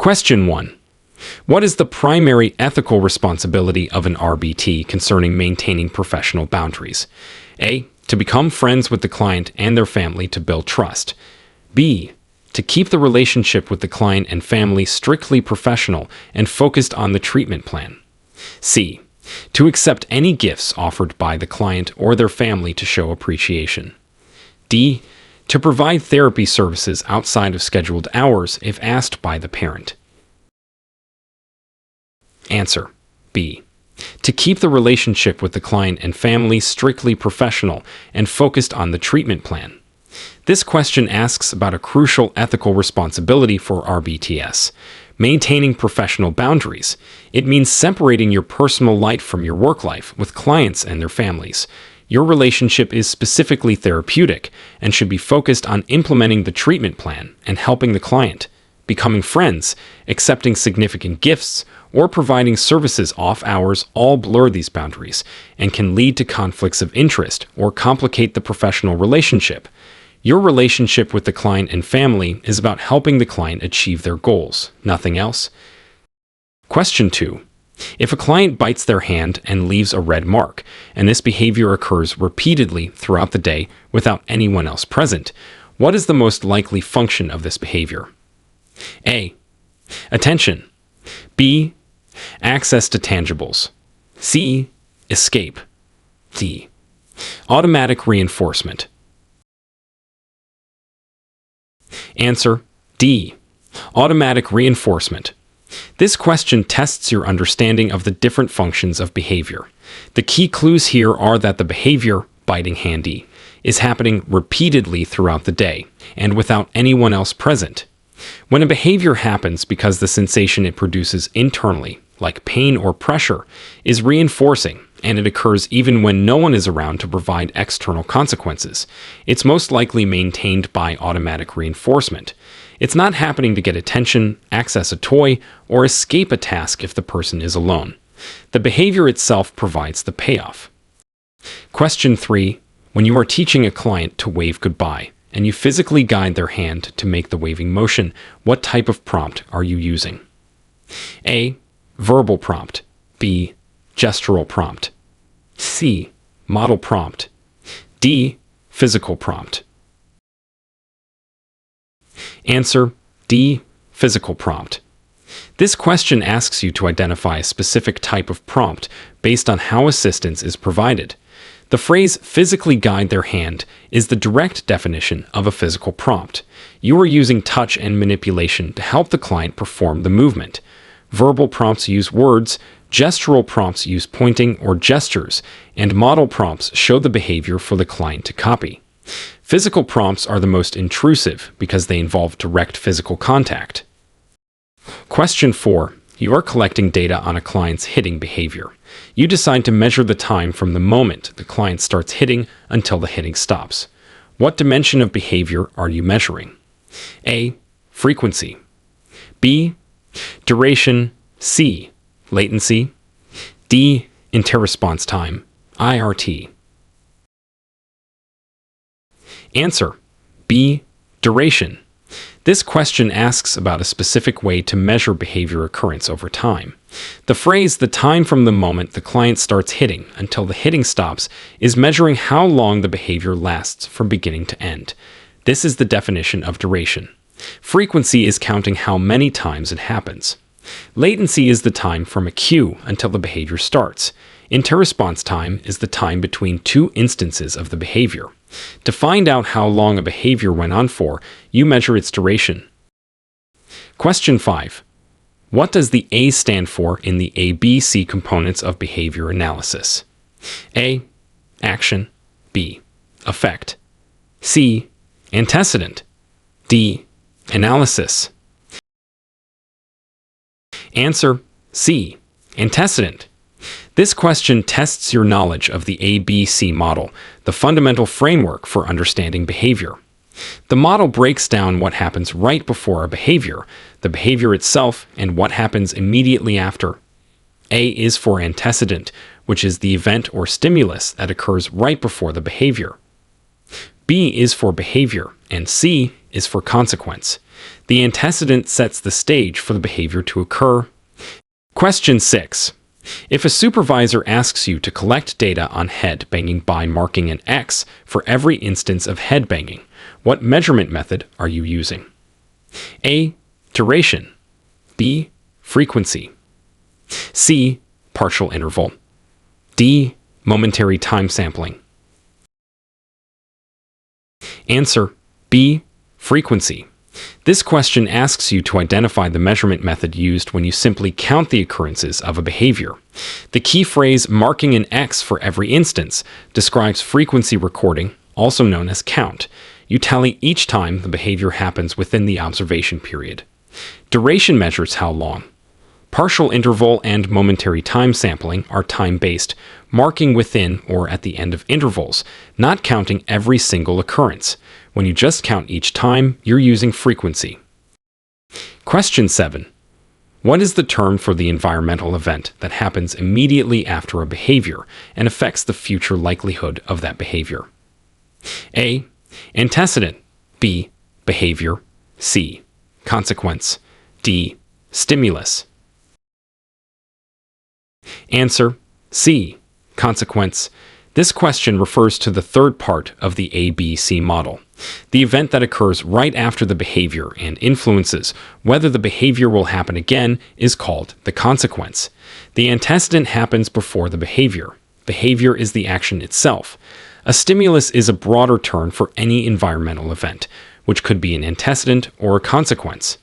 Question 1. What is the primary ethical responsibility of an RBT concerning maintaining professional boundaries? A. To become friends with the client and their family to build trust. B. To keep the relationship with the client and family strictly professional and focused on the treatment plan. C. To accept any gifts offered by the client or their family to show appreciation. D. To provide therapy services outside of scheduled hours if asked by the parent. Answer: B. To keep the relationship with the client and family strictly professional and focused on the treatment plan. This question asks about a crucial ethical responsibility for RBTS. Maintaining professional boundaries. It means separating your personal life from your work life with clients and their families. Your relationship is specifically therapeutic and should be focused on implementing the treatment plan and helping the client. Becoming friends, accepting significant gifts, or providing services off hours all blur these boundaries and can lead to conflicts of interest or complicate the professional relationship. Your relationship with the client and family is about helping the client achieve their goals, nothing else. Question 2. If a client bites their hand and leaves a red mark, and this behavior occurs repeatedly throughout the day without anyone else present, what is the most likely function of this behavior? A. Attention. B. Access to tangibles. C. Escape. D. Automatic reinforcement. Answer: D. Automatic reinforcement. This question tests your understanding of the different functions of behavior. The key clues here are that the behavior, biting handy, is happening repeatedly throughout the day and without anyone else present. When a behavior happens because the sensation it produces internally, like pain or pressure, is reinforcing, and it occurs even when no one is around to provide external consequences, it's most likely maintained by automatic reinforcement. It's not happening to get attention, access a toy, or escape a task if the person is alone. The behavior itself provides the payoff. Question 3. When you are teaching a client to wave goodbye, and you physically guide their hand to make the waving motion, what type of prompt are you using? A. Verbal prompt. B. Gestural prompt. C. Model prompt. D. Physical prompt. Answer: D. Physical prompt. This question asks you to identify a specific type of prompt based on how assistance is provided. The phrase physically guide their hand is the direct definition of a physical prompt. You are using touch and manipulation to help the client perform the movement. Verbal prompts use words, gestural prompts use pointing or gestures, and model prompts show the behavior for the client to copy. Physical prompts are the most intrusive because they involve direct physical contact. Question 4. You are collecting data on a client's hitting behavior. You decide to measure the time from the moment the client starts hitting until the hitting stops. What dimension of behavior are you measuring? A. Frequency. B. Duration. C. Latency. D. Interresponse time. IRT. Answer: B. Duration. This question asks about a specific way to measure behavior occurrence over time. The phrase "the time from the moment the client starts hitting until the hitting stops" is measuring how long the behavior lasts from beginning to end. This is the definition of duration. Frequency is counting how many times it happens. Latency is the time from a cue until the behavior starts. Interresponse time is the time between two instances of the behavior. To find out how long a behavior went on for, you measure its duration. Question 5. What does the A stand for in the ABC components of behavior analysis? A. Action. B. Effect. C. Antecedent. D. Analysis. Answer: C. Antecedent. This question tests your knowledge of the ABC model, the fundamental framework for understanding behavior. The model breaks down what happens right before a behavior, the behavior itself, and what happens immediately after. A is for antecedent, which is the event or stimulus that occurs right before the behavior. B is for behavior, and C is for consequence. The antecedent sets the stage for the behavior to occur. Question 6. If a supervisor asks you to collect data on head banging by marking an X for every instance of head banging, what measurement method are you using? A. Duration. B. Frequency. C. Partial interval. D. Momentary time sampling. Answer B. Frequency. This question asks you to identify the measurement method used when you simply count the occurrences of a behavior. The key phrase marking an X for every instance describes frequency recording, also known as count. You tally each time the behavior happens within the observation period. Duration measures how long. Partial interval and momentary time sampling are time-based, marking within or at the end of intervals, not counting every single occurrence. When you just count each time, you're using frequency. Question 7. What is the term for the environmental event that happens immediately after a behavior and affects the future likelihood of that behavior? A. Antecedent. B. Behavior. C. Consequence. D. Stimulus. Answer C. Consequence. This question refers to the third part of the ABC model, the event that occurs right after the behavior and influences whether the behavior will happen again is called the consequence. The antecedent happens before the behavior. Behavior is the action itself. A stimulus is a broader term for any environmental event, which could be an antecedent or a consequence.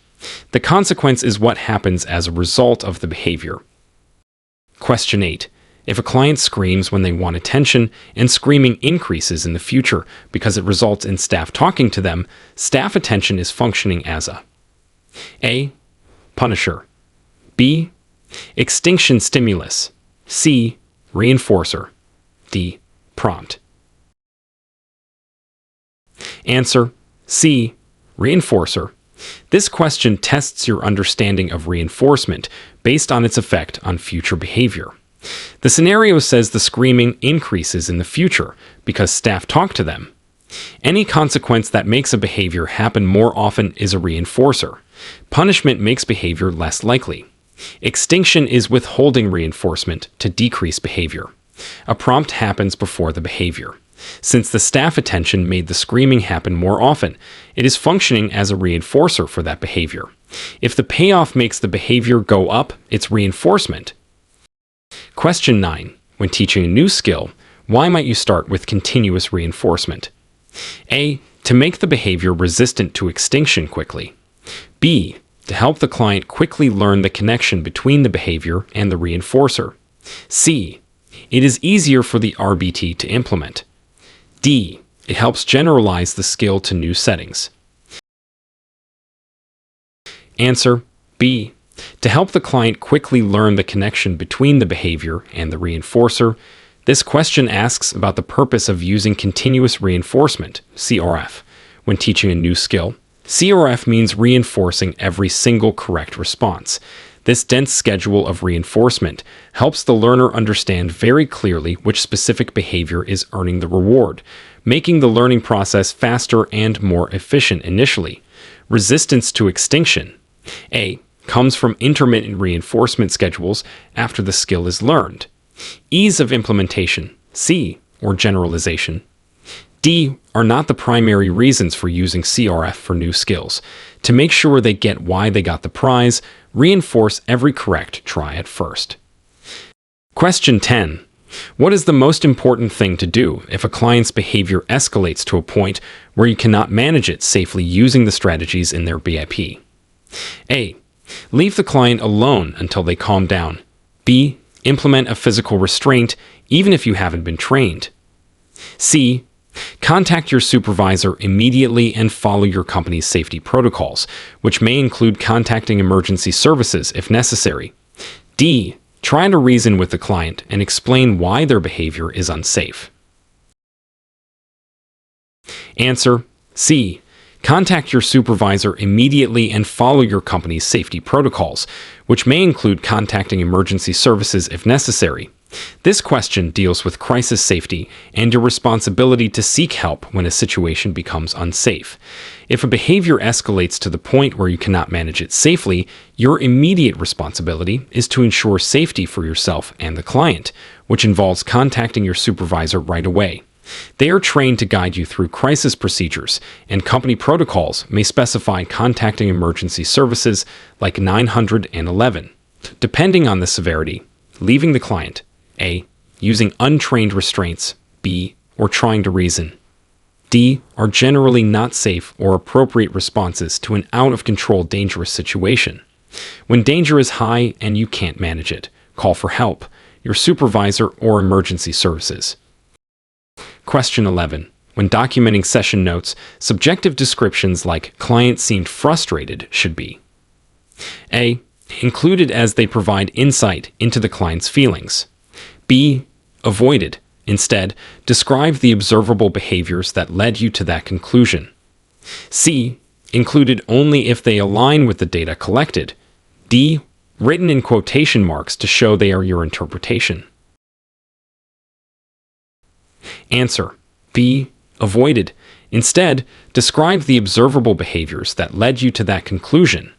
The consequence is what happens as a result of the behavior. Question 8. If a client screams when they want attention and screaming increases in the future because it results in staff talking to them, staff attention is functioning as A. Punisher. B. Extinction stimulus. C. Reinforcer. D. Prompt. Answer C. Reinforcer. This question tests your understanding of reinforcement based on its effect on future behavior. The scenario says the screaming increases in the future because staff talk to them. Any consequence that makes a behavior happen more often is a reinforcer. Punishment makes behavior less likely. Extinction is withholding reinforcement to decrease behavior. A prompt happens before the behavior. Since the staff attention made the screaming happen more often, it is functioning as a reinforcer for that behavior. If the payoff makes the behavior go up, it's reinforcement. Question 9. When teaching a new skill, why might you start with continuous reinforcement? A. To make the behavior resistant to extinction quickly. B. To help the client quickly learn the connection between the behavior and the reinforcer. C. It is easier for the RBT to implement. D. It helps generalize the skill to new settings. Answer B. To help the client quickly learn the connection between the behavior and the reinforcer. This question asks about the purpose of using continuous reinforcement, CRF, when teaching a new skill. CRF means reinforcing every single correct response. This dense schedule of reinforcement helps the learner understand very clearly which specific behavior is earning the reward, making the learning process faster and more efficient initially. Resistance to extinction. A. Comes from intermittent reinforcement schedules after the skill is learned. Ease of implementation. C. Or generalization. D. Are not the primary reasons for using CRF for new skills. To make sure they get why they got the prize, reinforce every correct try at first. Question 10. What is the most important thing to do if a client's behavior escalates to a point where you cannot manage it safely using the strategies in their BIP? A. Leave the client alone until they calm down. B. Implement a physical restraint even if you haven't been trained. C. Contact your supervisor immediately and follow your company's safety protocols, which may include contacting emergency services if necessary. D. Try to reason with the client and explain why their behavior is unsafe. Answer C. Contact your supervisor immediately and follow your company's safety protocols, which may include contacting emergency services if necessary. This question deals with crisis safety and your responsibility to seek help when a situation becomes unsafe. If a behavior escalates to the point where you cannot manage it safely, your immediate responsibility is to ensure safety for yourself and the client, which involves contacting your supervisor right away. They are trained to guide you through crisis procedures, and company protocols may specify contacting emergency services like 911. Depending on the severity, leaving the client, A, using untrained restraints, B, or trying to reason, D, are generally not safe or appropriate responses to an out-of-control dangerous situation. When danger is high and you can't manage it, call for help, your supervisor, or emergency services. Question 11. When documenting session notes, subjective descriptions like "client seemed frustrated" should be A, included as they provide insight into the client's feelings. B, avoided. Instead, describe the observable behaviors that led you to that conclusion. C, included only if they align with the data collected. D, written in quotation marks to show they are your interpretation. Answer: B, avoided. Instead, describe the observable behaviors that led you to that conclusion.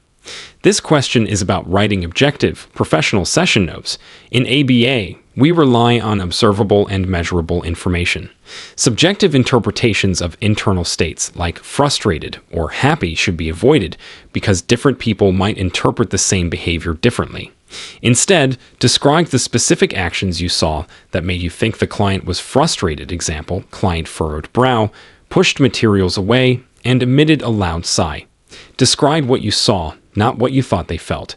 This question is about writing objective, professional session notes. In ABA, we rely on observable and measurable information. Subjective interpretations of internal states like frustrated or happy should be avoided because different people might interpret the same behavior differently. Instead, describe the specific actions you saw that made you think the client was frustrated. Example, client furrowed brow, pushed materials away, and emitted a loud sigh. Describe what you saw, not what you thought they felt.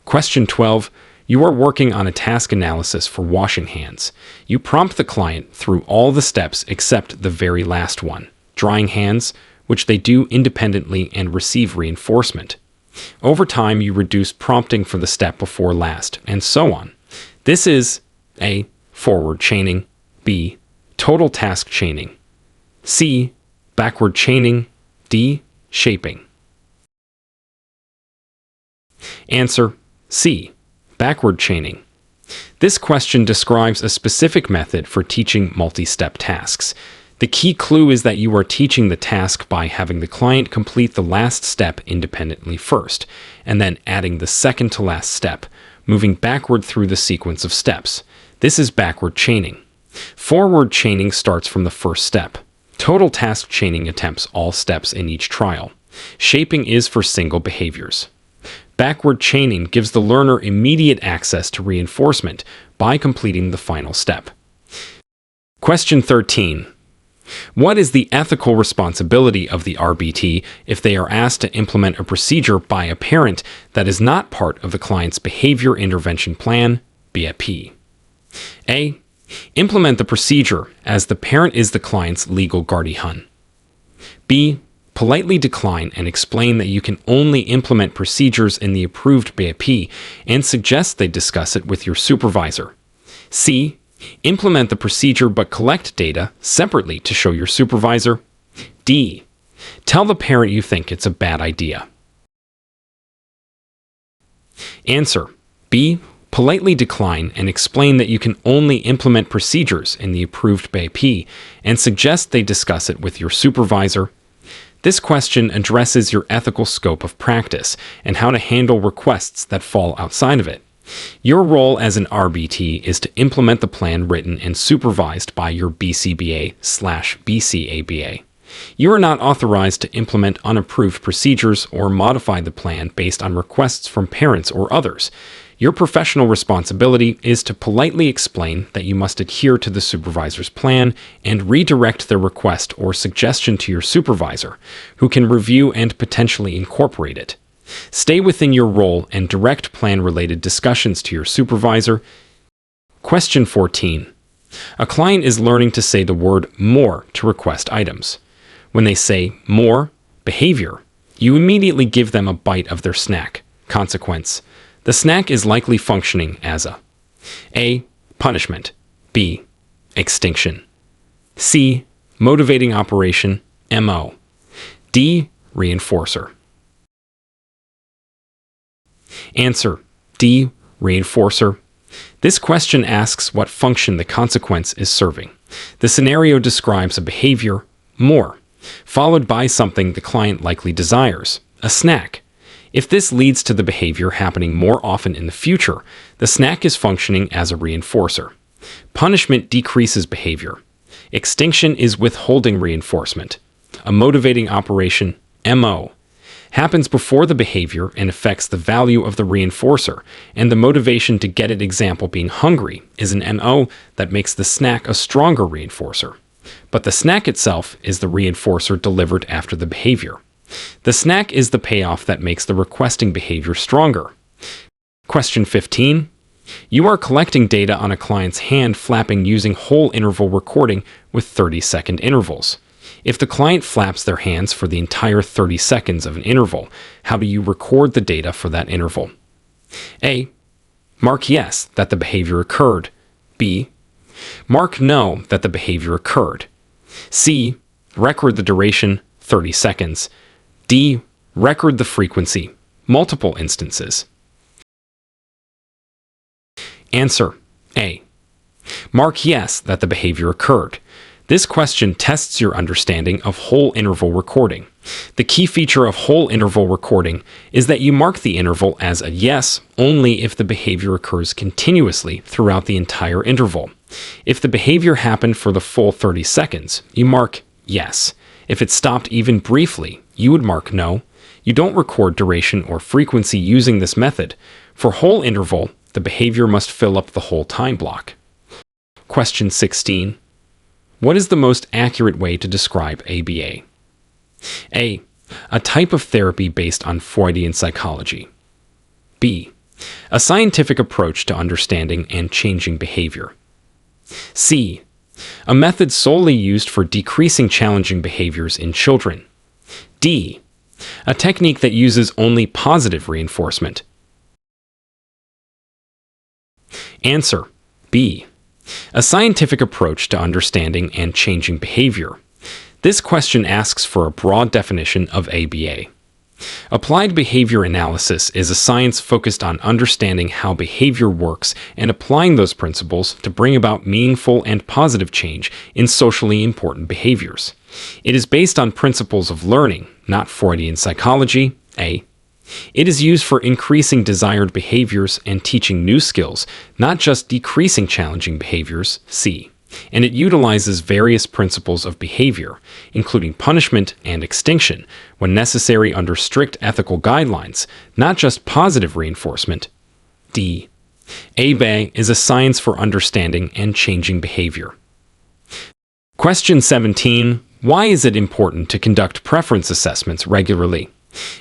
Question 12. You are working on a task analysis for washing hands. You prompt the client through all the steps except the very last one, drying hands, which they do independently and receive reinforcement. Over time, you reduce prompting for the step before last, and so on. This is A, forward chaining, B, total task chaining, C, backward chaining, D, shaping. Answer: C, backward chaining. This question describes a specific method for teaching multi-step tasks. The key clue is that you are teaching the task by having the client complete the last step independently first, and then adding the second to last step, moving backward through the sequence of steps. This is backward chaining. Forward chaining starts from the first step. Total task chaining attempts all steps in each trial. Shaping is for single behaviors. Backward chaining gives the learner immediate access to reinforcement by completing the final step. Question 13. What is the ethical responsibility of the RBT if they are asked to implement a procedure by a parent that is not part of the client's behavior intervention plan, BFP? A, implement the procedure as the parent is the client's legal guardian. B, politely decline and explain that you can only implement procedures in the approved BFP and suggest they discuss it with your supervisor. C, implement the procedure but collect data separately to show your supervisor. D, tell the parent you think it's a bad idea. Answer: B, politely decline and explain that you can only implement procedures in the approved BAP and suggest they discuss it with your supervisor. This question addresses your ethical scope of practice and how to handle requests that fall outside of it. Your role as an RBT is to implement the plan written and supervised by your BCBA/BCABA. You are not authorized to implement unapproved procedures or modify the plan based on requests from parents or others. Your professional responsibility is to politely explain that you must adhere to the supervisor's plan and redirect their request or suggestion to your supervisor, who can review and potentially incorporate it. Stay within your role and direct plan-related discussions to your supervisor. Question 14. A client is learning to say the word "more" to request items. When they say "more" behavior, you immediately give them a bite of their snack. Consequence: the snack is likely functioning as A, punishment, B, extinction, C, motivating operation, MO, D, reinforcer. Answer: D, reinforcer. This question asks what function the consequence is serving. The scenario describes a behavior, more, followed by something the client likely desires, a snack. If this leads to the behavior happening more often in the future, the snack is functioning as a reinforcer. Punishment decreases behavior. Extinction is withholding reinforcement. A motivating operation, MO, happens before the behavior and affects the value of the reinforcer, and the motivation to get it, example being hungry, is an MO that makes the snack a stronger reinforcer. But the snack itself is the reinforcer delivered after the behavior. The snack is the payoff that makes the requesting behavior stronger. Question 15. You are collecting data on a client's hand flapping using whole interval recording with 30-second intervals. If the client flaps their hands for the entire 30 seconds of an interval, how do you record the data for that interval? A. Mark yes that the behavior occurred. B. Mark no that the behavior occurred. C. Record the duration, 30 seconds. D. Record the frequency, multiple instances. Answer A. Mark yes that the behavior occurred. This question tests your understanding of whole interval recording. The key feature of whole interval recording is that you mark the interval as a yes only if the behavior occurs continuously throughout the entire interval. If the behavior happened for the full 30 seconds, you mark yes. If it stopped even briefly, you would mark no. You don't record duration or frequency using this method. For whole interval, the behavior must fill up the whole time block. Question 16. What is the most accurate way to describe ABA? A. A type of therapy based on Freudian psychology. B. A scientific approach to understanding and changing behavior. C. A method solely used for decreasing challenging behaviors in children. D. A technique that uses only positive reinforcement. Answer B. A scientific approach to understanding and changing behavior. This question asks for a broad definition of ABA. Applied behavior analysis is a science focused on understanding how behavior works and applying those principles to bring about meaningful and positive change in socially important behaviors. It is based on principles of learning, not Freudian psychology, A. It is used for increasing desired behaviors and teaching new skills, not just decreasing challenging behaviors, C. And it utilizes various principles of behavior, including punishment and extinction, when necessary under strict ethical guidelines, not just positive reinforcement, D. ABA is a science for understanding and changing behavior. Question 17. Why is it important to conduct preference assessments regularly?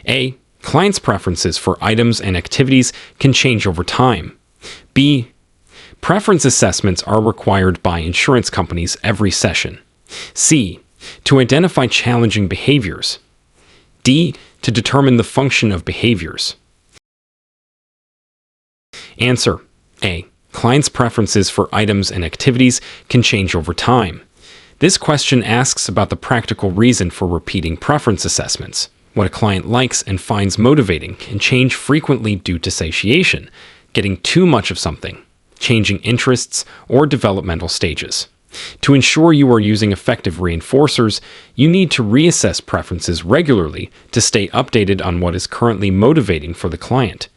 A. Clients' preferences for items and activities can change over time. B. Preference assessments are required by insurance companies every session. C. To identify challenging behaviors. D. To determine the function of behaviors. Answer A. Clients' preferences for items and activities can change over time. This question asks about the practical reason for repeating preference assessments. What a client likes and finds motivating can change frequently due to satiation, getting too much of something, changing interests, or developmental stages. To ensure you are using effective reinforcers, you need to reassess preferences regularly to stay updated on what is currently motivating for the client.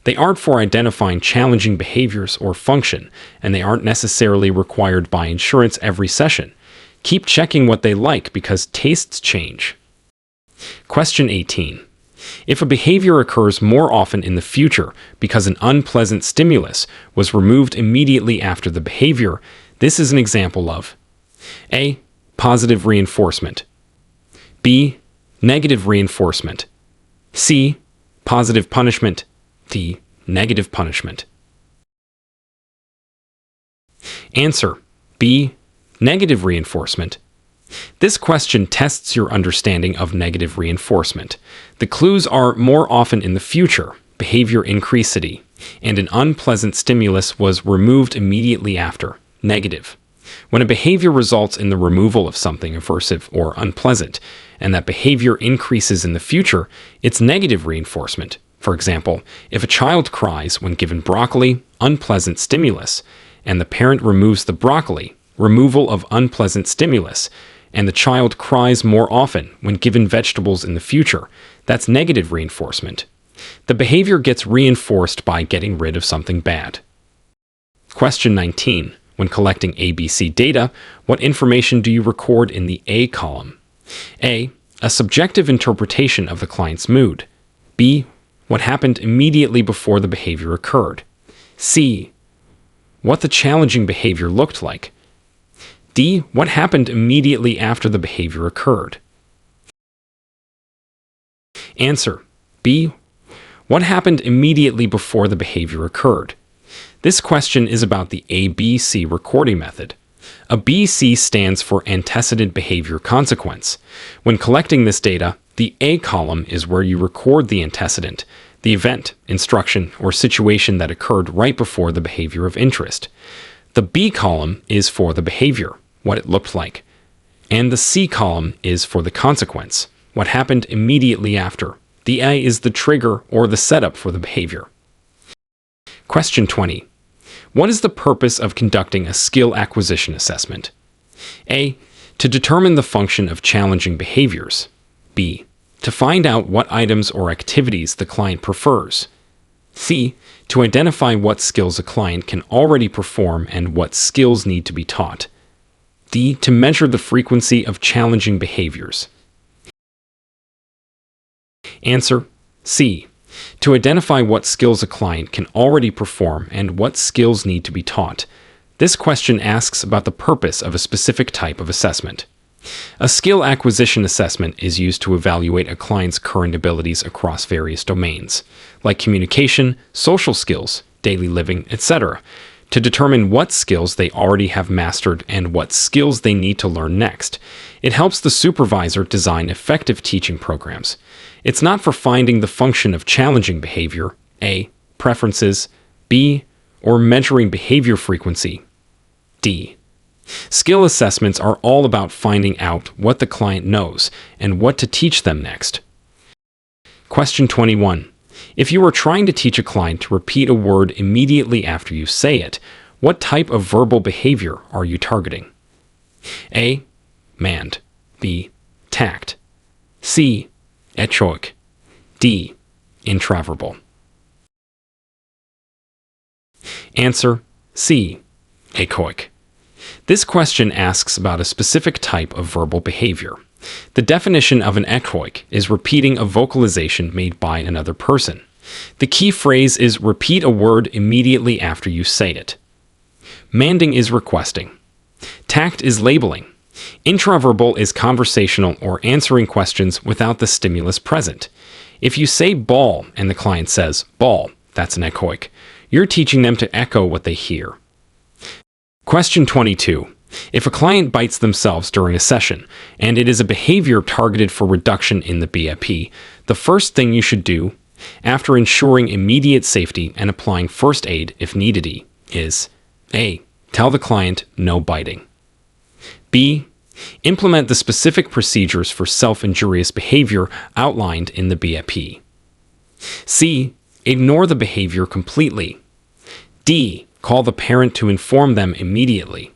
They aren't for identifying challenging behaviors or function, and they aren't necessarily required by insurance every session. Keep checking what they like because tastes change. Question 18. If a behavior occurs more often in the future because an unpleasant stimulus was removed immediately after the behavior, this is an example of A. Positive reinforcement. B. Negative reinforcement. C. Positive punishment. D. Negative punishment. Answer B. Negative reinforcement. This question tests your understanding of negative reinforcement. The clues are more often in the future, behavior increasity, and an unpleasant stimulus was removed immediately after, negative. When a behavior results in the removal of something aversive or unpleasant, and that behavior increases in the future, it's negative reinforcement. For example, if a child cries when given broccoli, unpleasant stimulus, and the parent removes the broccoli, removal of unpleasant stimulus, and the child cries more often when given vegetables in the future, that's negative reinforcement. The behavior gets reinforced by getting rid of something bad. Question 19. When collecting ABC data, what information do you record in the A column? A. A subjective interpretation of the client's mood. B. What happened immediately before the behavior occurred. C. What the challenging behavior looked like. D. What happened immediately after the behavior occurred. Answer. B. What happened immediately before the behavior occurred. This question is about the ABC recording method. A BC stands for antecedent behavior consequence. When collecting this data, the A column is where you record the antecedent, the event, instruction, or situation that occurred right before the behavior of interest. The B column is for the behavior, what it looked like. And the C column is for the consequence, what happened immediately after. The A is the trigger or the setup for the behavior. Question 20. What is the purpose of conducting a skill acquisition assessment? A. To determine the function of challenging behaviors. B. To find out what items or activities the client prefers. C. To identify what skills a client can already perform and what skills need to be taught. D. To measure the frequency of challenging behaviors. Answer. C. To identify what skills a client can already perform and what skills need to be taught. This question asks about the purpose of a specific type of assessment. A skill acquisition assessment is used to evaluate a client's current abilities across various domains, like communication, social skills, daily living, etc., to determine what skills they already have mastered and what skills they need to learn next. It helps the supervisor design effective teaching programs. It's not for finding the function of challenging behavior, A, preferences, B, or measuring behavior frequency, D. Skill assessments are all about finding out what the client knows and what to teach them next. Question 21. If you are trying to teach a client to repeat a word immediately after you say it, what type of verbal behavior are you targeting? A. Mand. B. Tact. C. Echoic. D. Intraverbal. Answer. C. Echoic. This question asks about a specific type of verbal behavior. The definition of an echoic is repeating a vocalization made by another person. The key phrase is repeat a word immediately after you say it. Manding is requesting. Tact is labeling. Intraverbal is conversational or answering questions without the stimulus present. If you say ball and the client says ball, that's an echoic. You're teaching them to echo what they hear. Question 22. If a client bites themselves during a session, and it is a behavior targeted for reduction in the BFP, the first thing you should do, after ensuring immediate safety and applying first aid if needed, is A. Tell the client no biting. B. Implement the specific procedures for self-injurious behavior outlined in the BFP. C. Ignore the behavior completely. D. Call the parent to inform them immediately.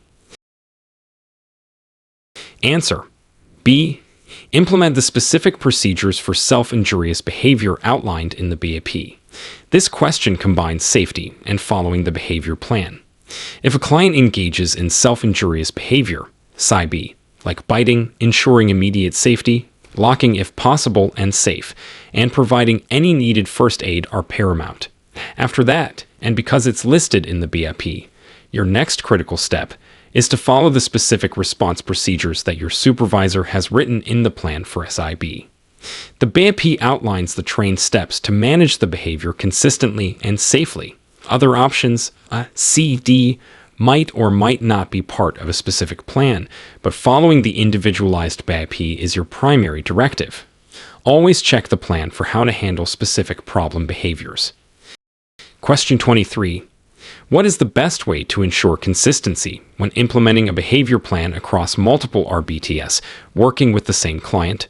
Answer. B. Implement the specific procedures for self-injurious behavior outlined in the BAP. This question combines safety and following the behavior plan. If a client engages in self-injurious behavior, SIB, like biting, ensuring immediate safety, locking if possible and safe, and providing any needed first aid are paramount. After that, and because it's listed in the BAP, your next critical step is to follow the specific response procedures that your supervisor has written in the plan for SIB. The BAP outlines the trained steps to manage the behavior consistently and safely. Other options, C, D, might or might not be part of a specific plan, but following the individualized BAP is your primary directive. Always check the plan for how to handle specific problem behaviors. Question 23. What is the best way to ensure consistency when implementing a behavior plan across multiple RBTS working with the same client?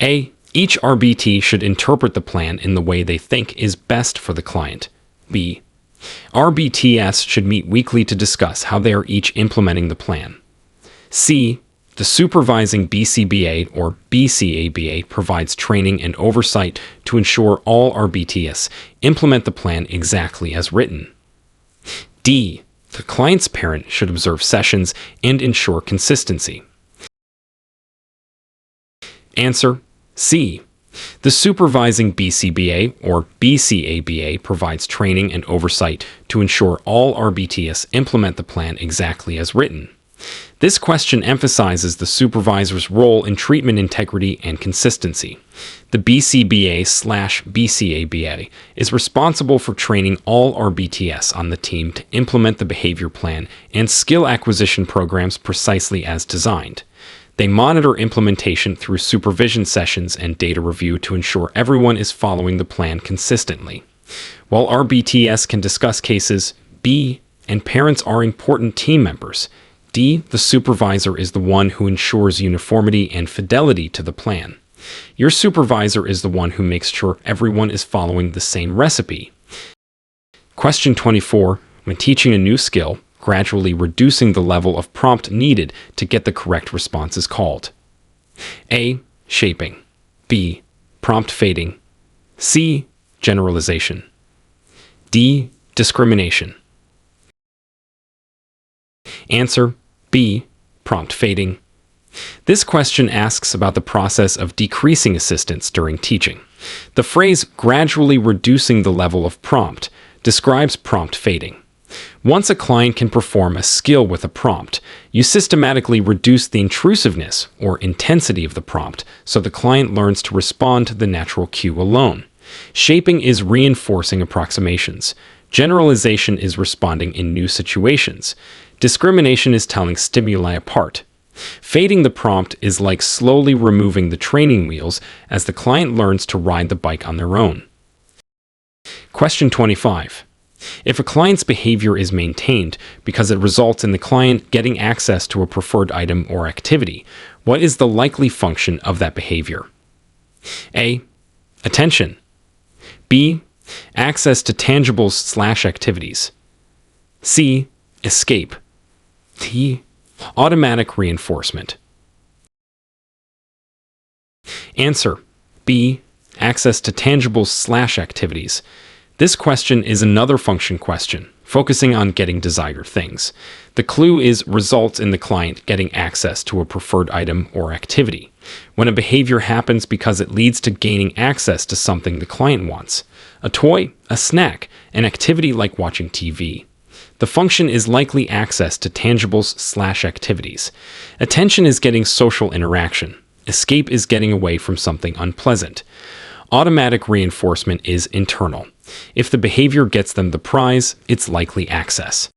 A. Each RBT should interpret the plan in the way they think is best for the client. B. RBTS should meet weekly to discuss how they are each implementing the plan. C. The supervising BCBA or BCABA provides training and oversight to ensure all RBTs implement the plan exactly as written. D. The client's parent should observe sessions and ensure consistency. Answer C. The supervising BCBA or BCABA provides training and oversight to ensure all RBTs implement the plan exactly as written. This question emphasizes the supervisor's role in treatment integrity and consistency. The BCBA/BCABA is responsible for training all RBTs on the team to implement the behavior plan and skill acquisition programs precisely as designed. They monitor implementation through supervision sessions and data review to ensure everyone is following the plan consistently. While RBTs can discuss cases, B and parents are important team members. D, the supervisor is the one who ensures uniformity and fidelity to the plan. Your supervisor is the one who makes sure everyone is following the same recipe. Question 24. When teaching a new skill, gradually reducing the level of prompt needed to get the correct response is called A. Shaping. B. Prompt fading. C. Generalization. D. Discrimination. Answer B. Prompt fading. This question asks about the process of decreasing assistance during teaching. The phrase gradually reducing the level of prompt describes prompt fading. Once a client can perform a skill with a prompt, you systematically reduce the intrusiveness or intensity of the prompt so the client learns to respond to the natural cue alone. Shaping is reinforcing approximations. Generalization is responding in new situations. Discrimination is telling stimuli apart. Fading the prompt is like slowly removing the training wheels as the client learns to ride the bike on their own. Question 25. If a client's behavior is maintained because it results in the client getting access to a preferred item or activity, what is the likely function of that behavior? A. Attention. B. Access to tangibles/activities. C. Escape. D. Automatic reinforcement. Answer B. Access to tangibles/activities. This question is another function question, focusing on getting desired things. The clue is results in the client getting access to a preferred item or activity. When a behavior happens because it leads to gaining access to something the client wants, a toy, a snack, an activity like watching TV. The function is likely access to tangibles/activities. Attention is getting social interaction. Escape is getting away from something unpleasant. Automatic reinforcement is internal. If the behavior gets them the prize, it's likely access.